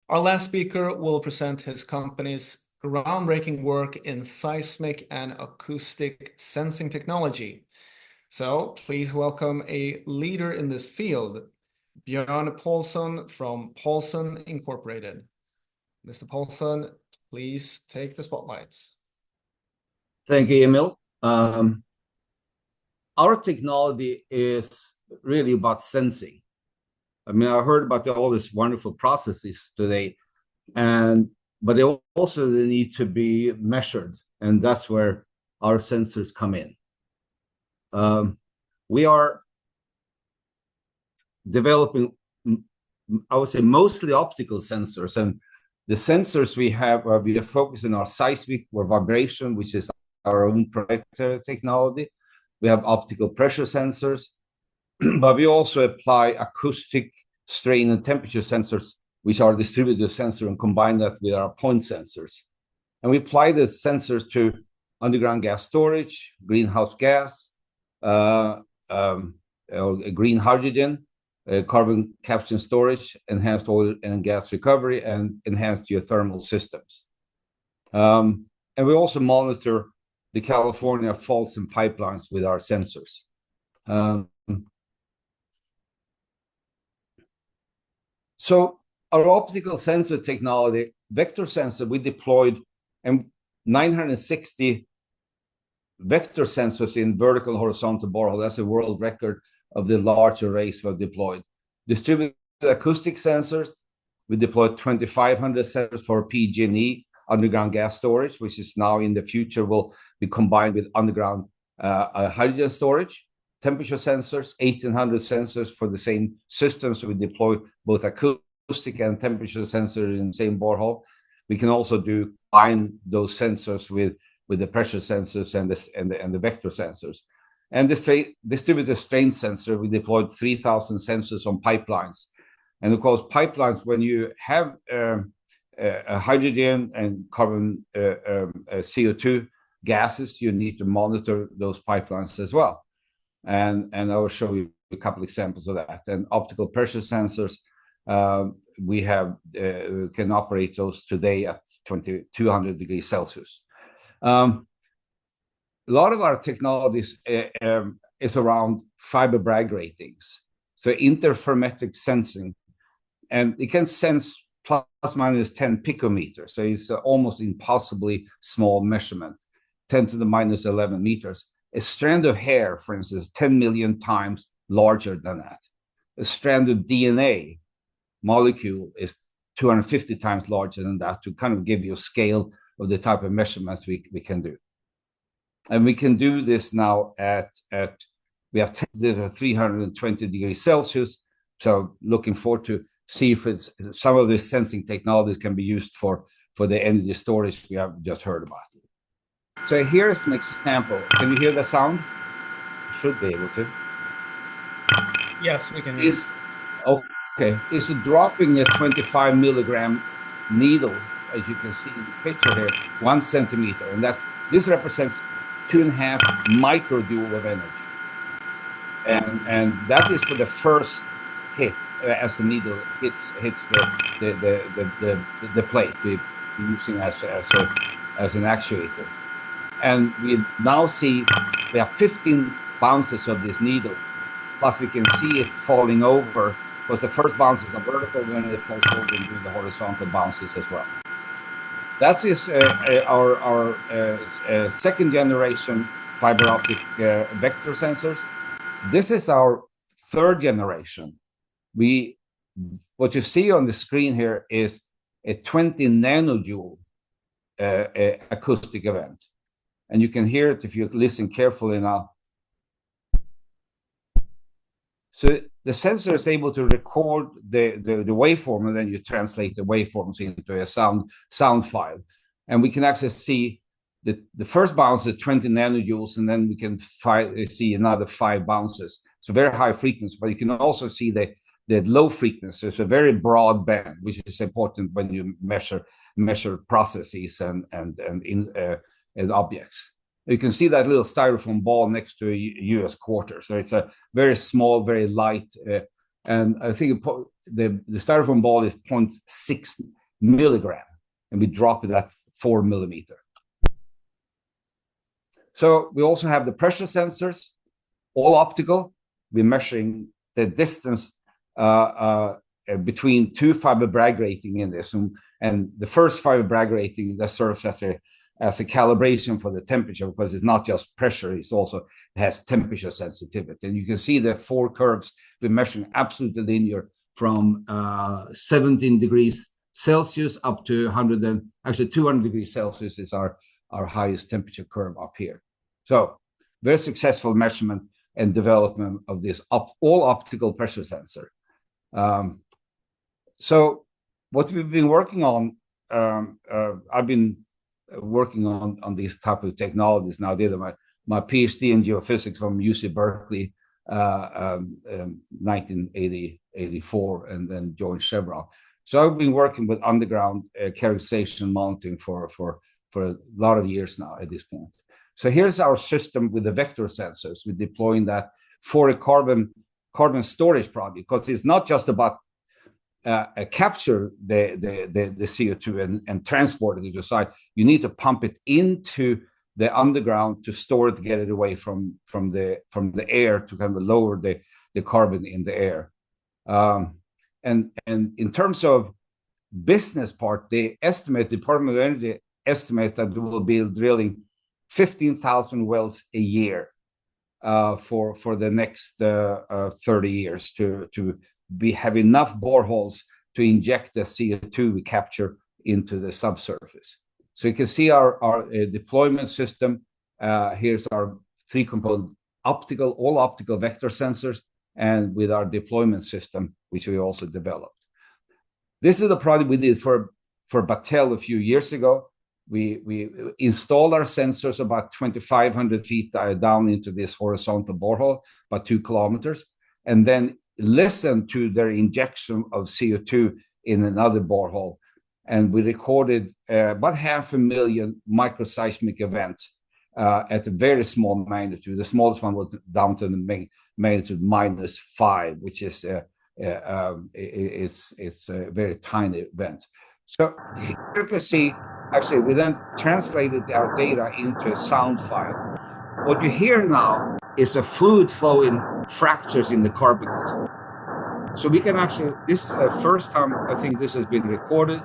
Our last speaker will present his company's groundbreaking work in seismic and acoustic sensing technology. So please welcome a leader in this field, Björn Paulsson from Paulsson Incorporated. Mr. Paulsson, please take the spotlight. Thank you, Emil. Our technology is really about sensing. I mean, I heard about all these wonderful processes today, but they also need to be measured, and that's where our sensors come in. We are developing, I would say, mostly optical sensors, and the sensors we have are focusing on seismic or vibration, which is our own proprietary technology. We have optical pressure sensors, but we also apply acoustic, strain, and temperature sensors, which are distributed sensors, and combine that with our point sensors. And we apply these sensors to underground gas storage, greenhouse gas, green hydrogen, carbon capture and storage, enhanced oil and gas recovery, and enhanced geothermal systems. And we also monitor the California faults and pipelines with our sensors. So our optical sensor technology, vector sensor, we deployed 960 vector sensors in vertical and horizontal borehole. That's a world record of the large arrays we have deployed. Distributed acoustic sensors, we deployed 2,500 sensors for PG&E, underground gas storage, which is now in the future will be combined with underground hydrogen storage. Temperature sensors, 1,800 sensors for the same system. So we deploy both acoustic and temperature sensors in the same borehole. We can also combine those sensors with the pressure sensors and the vector sensors. And the distributed strain sensor, we deployed 3,000 sensors on pipelines. And of course, pipelines, when you have hydrogen and carbon CO2 gases, you need to monitor those pipelines as well. And I will show you a couple examples of that. And optical pressure sensors, we can operate those today at 200 degrees Celsius. A lot of our technologies is around fiber Bragg ratings, so interferometric sensing, and it can sense plus minus 10 picometers. So it's almost impossibly small measurement, 10 to the minus 11 meters. A strand of hair, for instance, 10 million times larger than that. A strand of DNA molecule is 250 times larger than that, to kind of give you a scale of the type of measurements we can do. And we can do this now we have 320 degrees Celsius. So looking forward to see if some of the sensing technologies can be used for the energy storage we have just heard about. So here's an example. Can you hear the sound? Should be able to. Yes, we can hear. Okay. It's dropping a 25 milligram needle, as you can see in the picture here, 1 centimeter, and this represents 2.5 microjoule of energy, and that is for the first hit as the needle hits the plate we're using as an actuator. And we now see we have 15 bounces of this needle, plus we can see it falling over, because the first bounces are vertical, and then it falls over and do the horizontal bounces as well. That is our second generation fiber optic vector sensors. This is our third generation. What you see on the screen here is a 20 nanojoule acoustic event. And you can hear it if you listen carefully now. So the sensor is able to record the waveform, and then you translate the waveforms into a sound file. And we can actually see the first bounce is 20 nanojoules, and then we can see another 5 bounces. So very high frequency, but you can also see the low frequency. It's a very broad band, which is important when you measure processes and objects. You can see that little styrofoam ball next to a US quarter. So it's a very small, very light, and I think the styrofoam ball is 0.6 milligram, and we drop it at 4 millimeter. So we also have the pressure sensors, all optical. We're measuring the distance between two fiber Bragg grating in this, and the first fiber Bragg grating that serves as a calibration for the temperature, because it's not just pressure, it has temperature sensitivity. And you can see the four curves we're measuring absolutely linear from 17 degrees Celsius up to 200 degrees Celsius is our highest temperature curve up here. So very successful measurement and development of this all optical pressure sensor. So what we've been working on, I've been working on these type of technologies now. I did my PhD in geophysics from UC Berkeley, 1984, and then joined Chevron. So I've been working with underground characterization monitoring for a lot of years now at this point. So here's our system with the vector sensors. We're deploying that for a carbon storage project, because it's not just about capture the CO2 and transport it to the site. You need to pump it into the underground to store it, to get it away from the air, to kind of lower the carbon in the air. And in terms of business part, Department of Energy estimates that we will be drilling 15,000 wells a year for the next 30 years to have enough boreholes to inject the CO2 we capture into the subsurface. So you can see our deployment system. Here's our 3-component all optical vector sensors, and with our deployment system, which we also developed. This is the project we did for Battelle a few years ago. We installed our sensors about 2,500 feet down into this horizontal borehole, about 2 kilometers, and then listened to their injection of CO2 in another borehole. And we recorded about 500,000 microseismic events at a very small magnitude. The smallest one was down to the magnitude -5, which is it's a very tiny event. So you can see, actually, we then translated our data into a sound file. What you hear now is the fluid flow in fractures in the carbonate. So we can actually, this is the first time I think this has been recorded.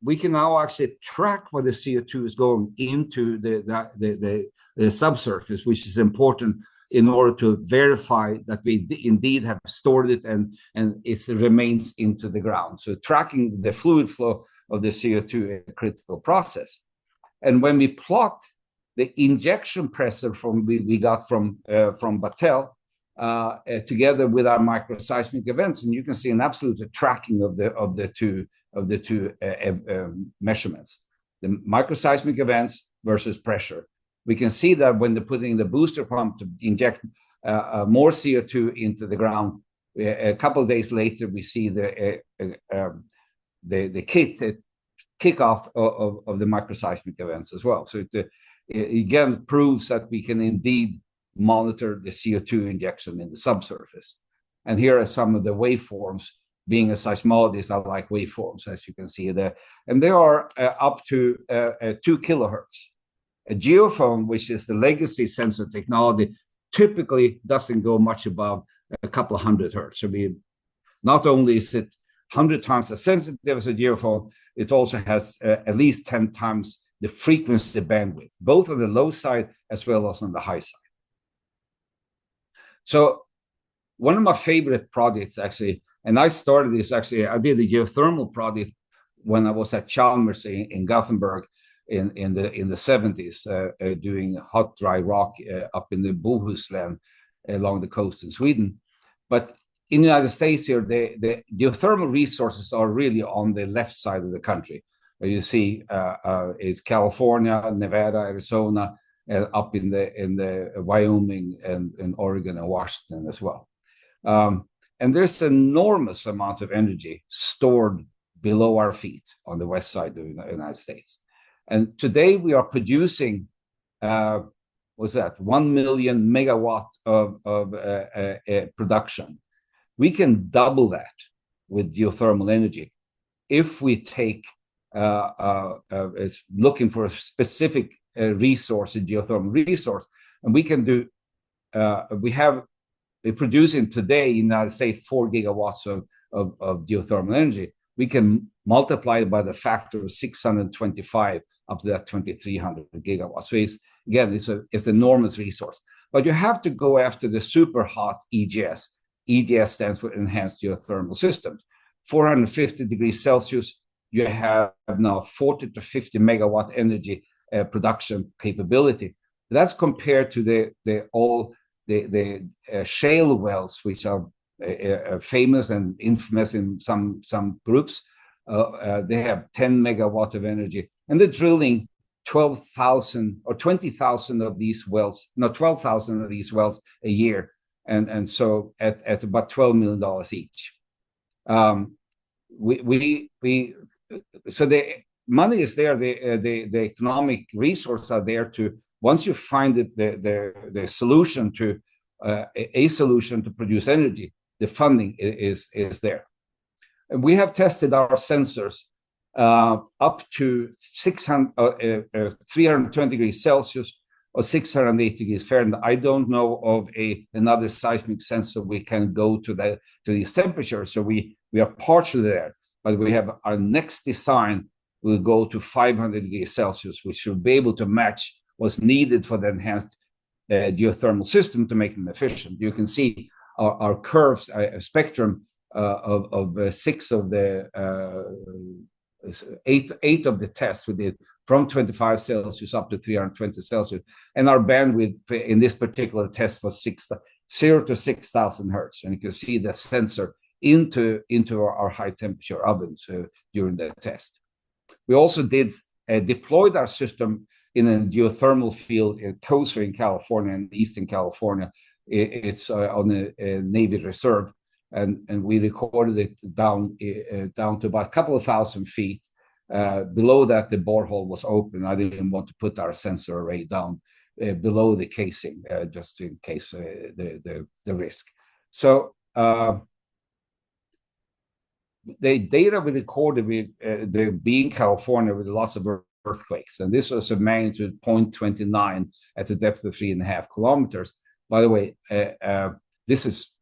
We can now actually track where the CO2 is going into the subsurface, which is important in order to verify that we indeed have stored it and it remains into the ground. So tracking the fluid flow of the CO2 is a critical process. And when we plot the injection pressure we got from Battelle together with our microseismic events, and you can see an absolute tracking of the two measurements, the microseismic events versus pressure. We can see that when they're putting the booster pump to inject more CO2 into the ground, a couple of days later we see the kickoff of the microseismic events as well. So it again proves that we can indeed monitor the CO2 injection in the subsurface. And here are some of the waveforms. Being a seismologist, I like waveforms, as you can see there. And they are up to 2 kilohertz. A geophone, which is the legacy sensor technology, typically doesn't go much above a couple of hundred hertz. So not only is it 100 times as sensitive as a geophone, it also has at least 10 times the frequency bandwidth, both on the low side as well as on the high side. So one of my favorite projects, actually, and I started this, actually, I did a geothermal project when I was at Chalmers in Gothenburg in the 70s, doing hot, dry rock up in the Bohuslän along the coast in Sweden. But in the United States here, the geothermal resources are really on the left side of the country. You see it's California, Nevada, Arizona, up in the Wyoming and Oregon and Washington as well. And there's an enormous amount of energy stored below our feet on the west side of the United States. And today we are producing, 1 million megawatt of production. We can double that with geothermal energy if we take is looking for a specific resource, a geothermal resource, and we can do. We're producing today in the United States 4 gigawatts of geothermal energy. We can multiply it by the factor of 625 up to that 2,300 gigawatts. So it's an enormous resource. But you have to go after the super hot EGS. EGS stands for Enhanced Geothermal Systems. 450 degrees Celsius, you have now 40 to 50 megawatt energy production capability. That's compared to the shale wells, which are famous and infamous in some groups. They have 10 megawatt of energy, and they're drilling 12,000 or 20,000 of these wells, no, 12,000 of these wells a year, and so at about $12 million each. So the money is there, the economic resources are there to, once you find the solution to a solution to produce energy, the funding is there. And we have tested our sensors up to 320 degrees Celsius or 608 degrees Fahrenheit. I don't know of another seismic sensor we can go to these temperatures. So we are partially there, but we have our next design will go to 500 degrees Celsius, which should be able to match what's needed for the enhanced geothermal system to make them efficient. You can see our curves, a spectrum of six of the eight of the tests we did from 25 Celsius up to 320 Celsius. And our bandwidth in this particular test was 0 to 6,000 hertz. And you can see the sensor into our high temperature ovens during the test. We also deployed our system in a geothermal field in Coastal in California, in Eastern California. It's on a Navy reserve, and we recorded it down to about a couple of thousand feet. Below that, the borehole was open. I didn't want to put our sensor array down below the casing, just in case the risk. So the data we recorded with being California with lots of earthquakes, and this was a magnitude 0.29 at a depth of 3.5 kilometers. By the way, this is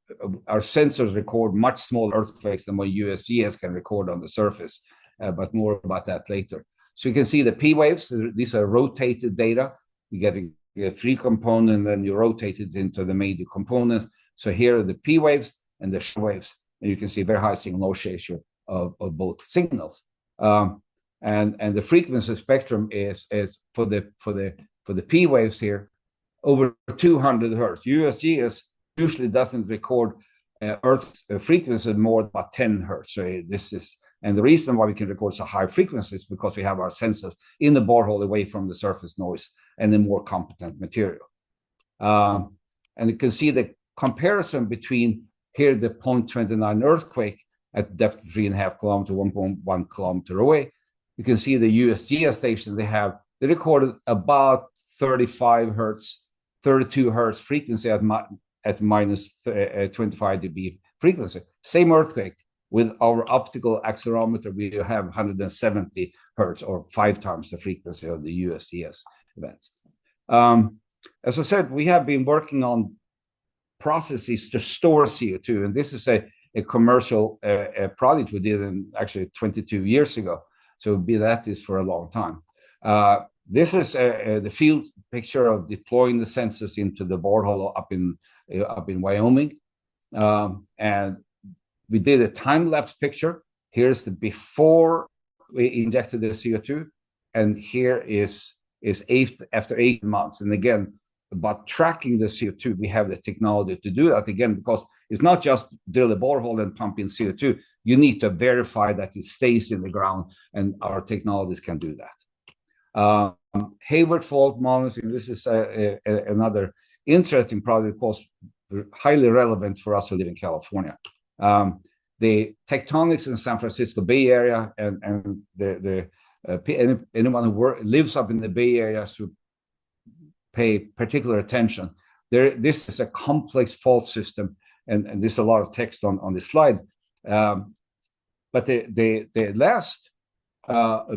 our sensors record much smaller earthquakes than what USGS can record on the surface, but more about that later. So you can see the P waves. These are rotated data. You get a 3 component, and then you rotate it into the major components. So here are the P waves and the sh waves. And you can see very high signal-loss ratio of both signals. And the frequency spectrum is for the P waves here over 200 hertz. USGS usually doesn't record Earth frequency more than about 10 hertz. So and the reason why we can record so high frequencies is because we have our sensors in the borehole away from the surface noise and in more competent material. And you can see the comparison between here the 0.29 earthquake at depth of 3.5 kilometers, 1.1 kilometer away. You can see the USGS station they recorded about 35 hertz, 32 hertz frequency at minus 25 dB frequency. Same earthquake. With our optical accelerometer, we have 170 hertz, or 5 times the frequency of the USGS events. As I said, we have been working on processes to store CO2, and this is a commercial project we did actually 22 years ago. So we'll be at this for a long time. This is the field picture of deploying the sensors into the borehole up in Wyoming, and we did a time-lapse picture. Here's the before we injected the CO2, and here is after 8 months. And again, about tracking the CO2, we have the technology to do that again, because it's not just drill a borehole and pump in CO2. You need to verify that it stays in the ground, and our technologies can do that. Hayward fault monitoring. This is another interesting project, of course, highly relevant for us who live in California. The tectonics in San Francisco Bay Area and anyone who lives up in the Bay Area should pay particular attention. This is a complex fault system, and there's a lot of text on this slide. But the last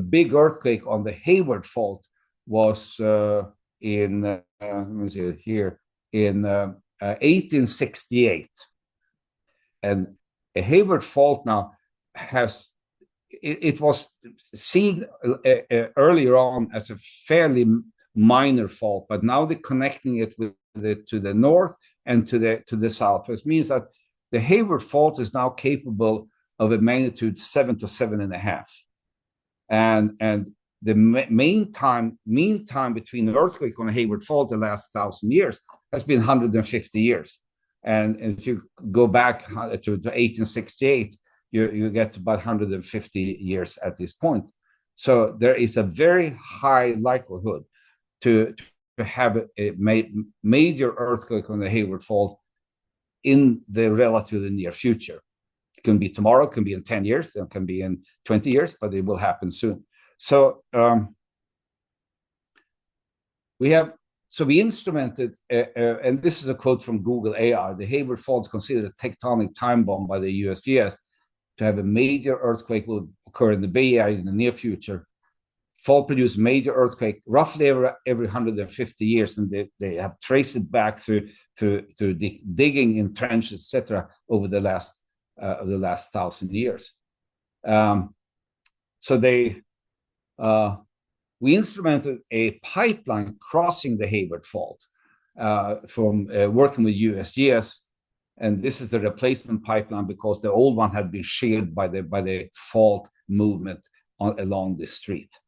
big earthquake on the Hayward Fault was in let me see here in 1868, and a Hayward Fault now has it was seen earlier on as a fairly minor fault, but now they're connecting it with to the north and to the south, which means that the Hayward Fault is now capable of a magnitude 7 to 7.5, and the mean time between the earthquake on the Hayward Fault the last 1,000 years has been 150 years, and if you go back to 1868, you get about 150 years at this point. So there is a very high likelihood to have a major earthquake on the Hayward Fault in the relatively near future. It can be tomorrow, it can be in 10 years, it can be in 20 years, but it will happen soon. So we instrumented, and this is a quote from Google AI, the Hayward Fault is considered a tectonic time bomb by the USGS. To have a major earthquake will occur in the Bay Area in the near future. Fault produce major earthquake roughly every 150 years, and they have traced it back through digging in trenches, etc., over the last 1,000 years. So we instrumented a pipeline crossing the Hayward Fault from working with USGS. And this is the replacement pipeline because the old one had been sheared by the fault movement along the street.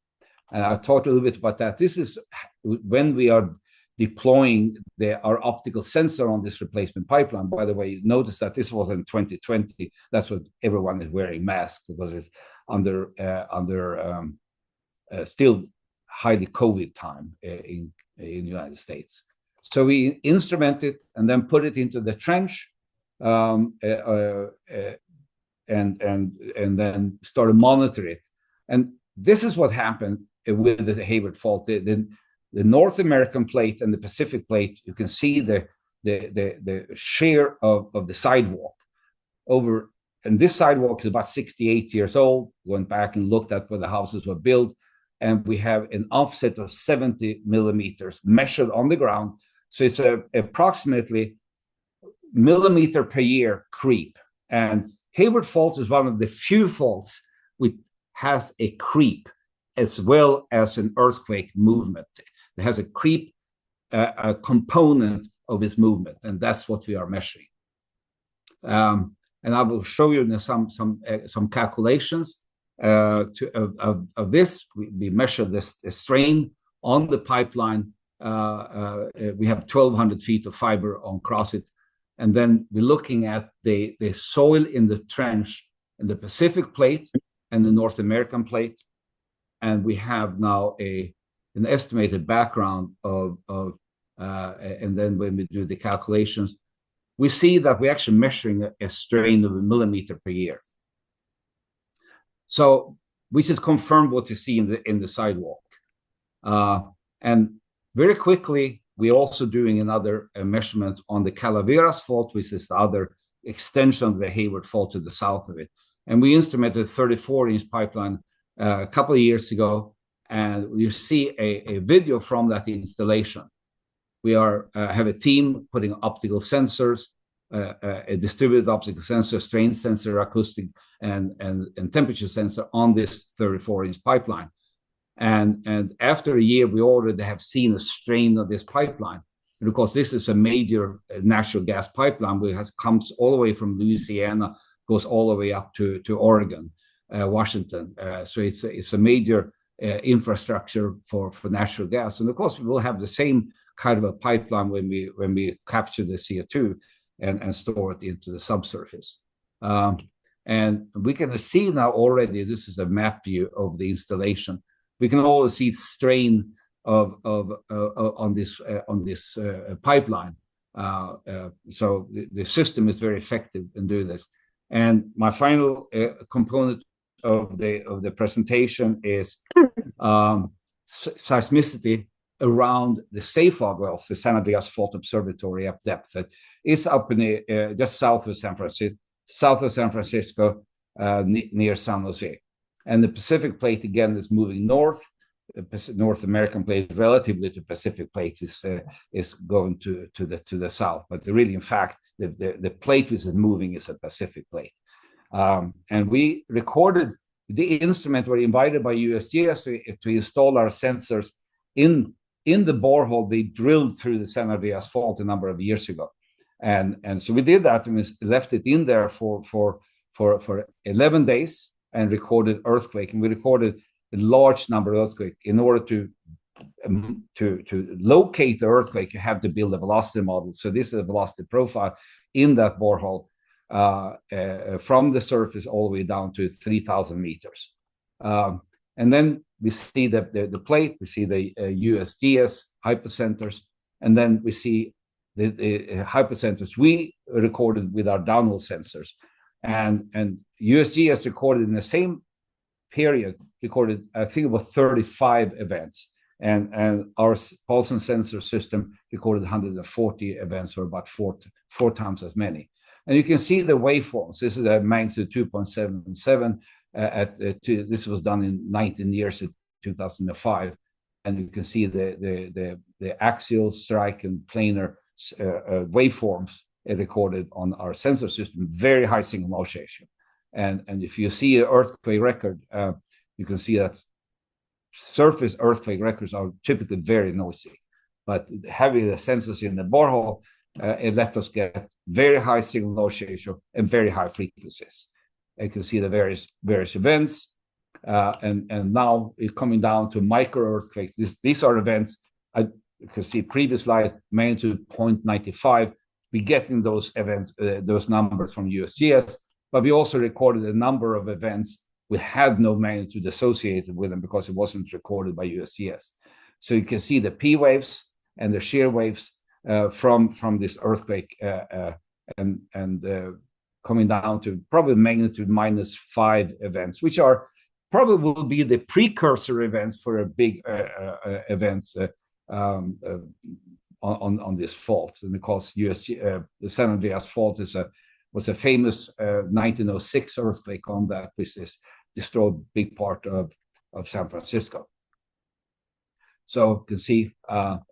And I'll talk a little bit about that. This is when we are deploying our optical sensor on this replacement pipeline. By the way, notice that this was in 2020. That's what everyone is wearing masks because it's under still highly COVID time in the United States. So we instrument it and then put it into the trench. And then start to monitor it. And this is what happened with the Hayward Fault. The North American plate and the Pacific plate, you can see the shear of the sidewalk over. And this sidewalk is about 68 years old. Went back and looked at where the houses were built, and we have an offset of 70 millimeters measured on the ground. So it's approximately millimeter per year creep. And Hayward Fault is one of the few faults which has a creep as well as an earthquake movement. It has a creep a component of its movement, and that's what we are measuring. And I will show you some calculations of this. We measure this strain on the pipeline. We have 1,200 feet of fiber across it. And then we're looking at the soil in the trench in the Pacific plate and the North American plate. And we have now an estimated background of and then when we do the calculations, we see that we're actually measuring a strain of a millimeter per year. So we just confirm what you see in the sidewalk. And very quickly, we're also doing another measurement on the Calaveras Fault, which is the other extension of the Hayward Fault to the south of it. And we instrumented a 34-inch pipeline a couple of years ago, and you see a video from that installation. We have a team putting optical sensors, a distributed optical sensor, strain sensor, acoustic, and temperature sensor on this 34-inch pipeline. And after a year, we already have seen a strain of this pipeline. And of course, this is a major natural gas pipeline which comes all the way from Louisiana, goes all the way up to Oregon, Washington. So it's a major infrastructure for natural gas. And of course, we will have the same kind of a pipeline when we capture the CO2 and store it into the subsurface. And we can see now already, this is a map view of the installation. We can also see strain on this pipeline. So the system is very effective in doing this. And my final component of the presentation is seismicity. around the SAFOG wells, the San Andreas Fault Observatory at depth, that is up in just south of San Francisco, near San Jose. And the Pacific Plate again is moving north. The North American Plate, relatively to Pacific Plate, is going to the south. But really, in fact, the plate which is moving is a Pacific Plate. And we recorded the instrument. Were invited by USGS to install our sensors in the borehole they drilled through the San Andreas Fault a number of years ago. And so we did that, and we left it in there for 11 days and recorded earthquake. And we recorded a large number of earthquakes. In order to locate the earthquake, you have to build a velocity model. So this is a velocity profile in that borehole from the surface all the way down to 3,000 meters. And then we see the plate, we see the USGS hypercenters, and then we see the hypercenters we recorded with our downhole sensors. And USGS recorded in the same period, recorded, I think, about 35 events. And our Paulsson sensor system recorded 140 events, or about four times as many. And you can see the waveforms. This is a magnitude 2.77. This was done in 19 years, in 2005. And you can see the axial, strike, and planar waveforms recorded on our sensor system. Very high single mode ratio. And if you see an earthquake record, you can see that surface earthquake records are typically very noisy. But having the sensors in the borehole, it let us get very high signal noise ratio and very high frequencies. You can see the various events. And now it's coming down to micro earthquakes. These are events. You can see previous slide, magnitude 0.95. We're getting those events, those numbers from USGS, but we also recorded a number of events we had no magnitude associated with them because it wasn't recorded by USGS. So you can see the P waves and the shear waves from this earthquake and coming down to probably magnitude -5 events, which are probably will be the precursor events for a big event on this fault. And because the San Andreas Fault was a famous 1906 earthquake on that, which is destroyed a big part of San Francisco. So you can see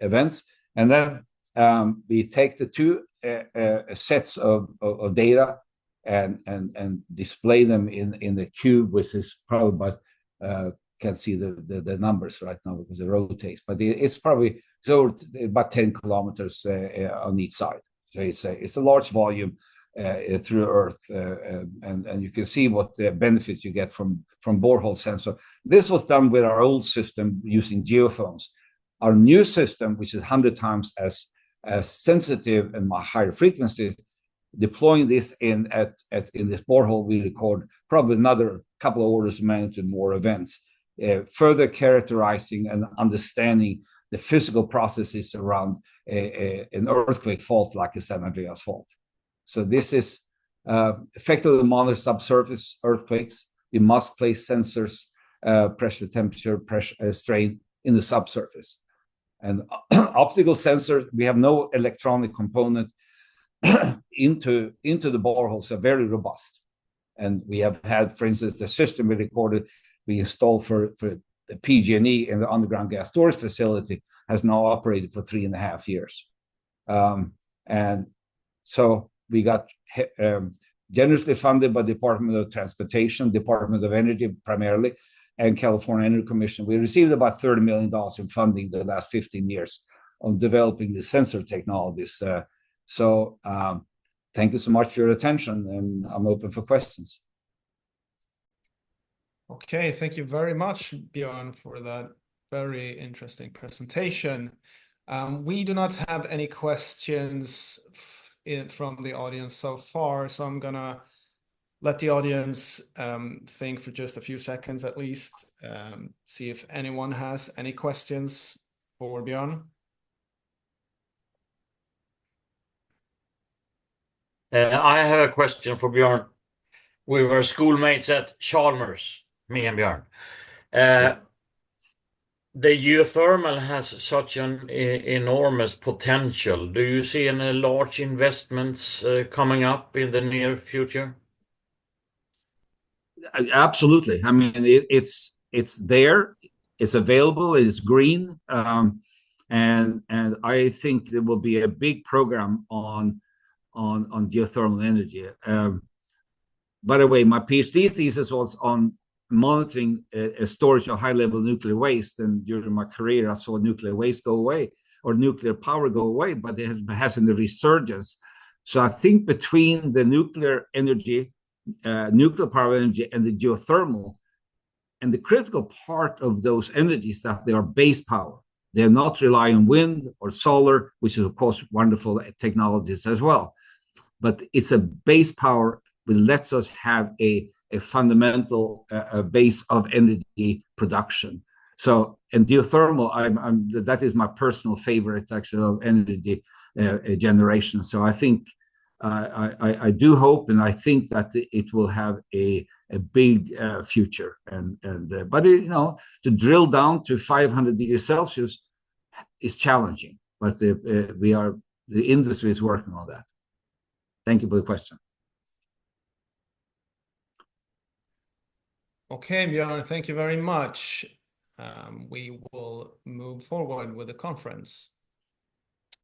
events, and then we take the two sets of data and display them in the cube, which is probably, but can't see the numbers right now because it rotates, but it's probably about 10 kilometers on each side. So it's a large volume through Earth, and you can see what the benefits you get from borehole sensor. This was done with our old system using geophones. Our new system, which is 100 times as sensitive and higher frequency, deploying this in this borehole, we record probably another couple of orders of magnitude more events, further characterizing and understanding the physical processes around an earthquake fault like a San Andreas Fault. So this is effectively monitor subsurface earthquakes. We must place sensors, pressure, temperature, pressure, strain in the subsurface. And optical sensor, we have no electronic component into the boreholes, are very robust. And we have had, for instance, the system we installed for the PG&E in the underground gas storage facility has now operated for 3.5 years. And so we got generously funded by Department of Transportation, Department of Energy primarily, and California Energy Commission. We received about $30 million in funding the last 15 years on developing the sensor technologies. So thank you so much for your attention, and I'm open for questions. Okay, thank you very much, Björn, for that very interesting presentation. We do not have any questions from the audience so far, so I'm gonna let the audience think for just a few seconds at least, see if anyone has any questions for Björn. I have a question for Björn. We were schoolmates at Chalmers, me and Björn. the geothermal has such an enormous potential. Do you see any large investments coming up in the near future? Absolutely. I mean, it's there, it's available, it's green, and I think there will be a big program on geothermal energy. By the way, my PhD thesis was on monitoring a storage of high-level nuclear waste, and during my career, I saw nuclear waste go away or nuclear power go away, but it has in the resurgence. So I think between the nuclear energy, nuclear power energy, and the geothermal, and the critical part of those energies that they are base power. They're not relying on wind or solar, which is of course wonderful technologies as well. But it's a base power which lets us have a fundamental base of energy production. So, and geothermal, that is my personal favorite actually of energy generation. So I think I do hope, and I think that it will have a big future. But to drill down to 500 degrees Celsius is challenging. But the industry is working on that. Thank you for the question. Okay, Björn, thank you very much. We will move forward with the conference.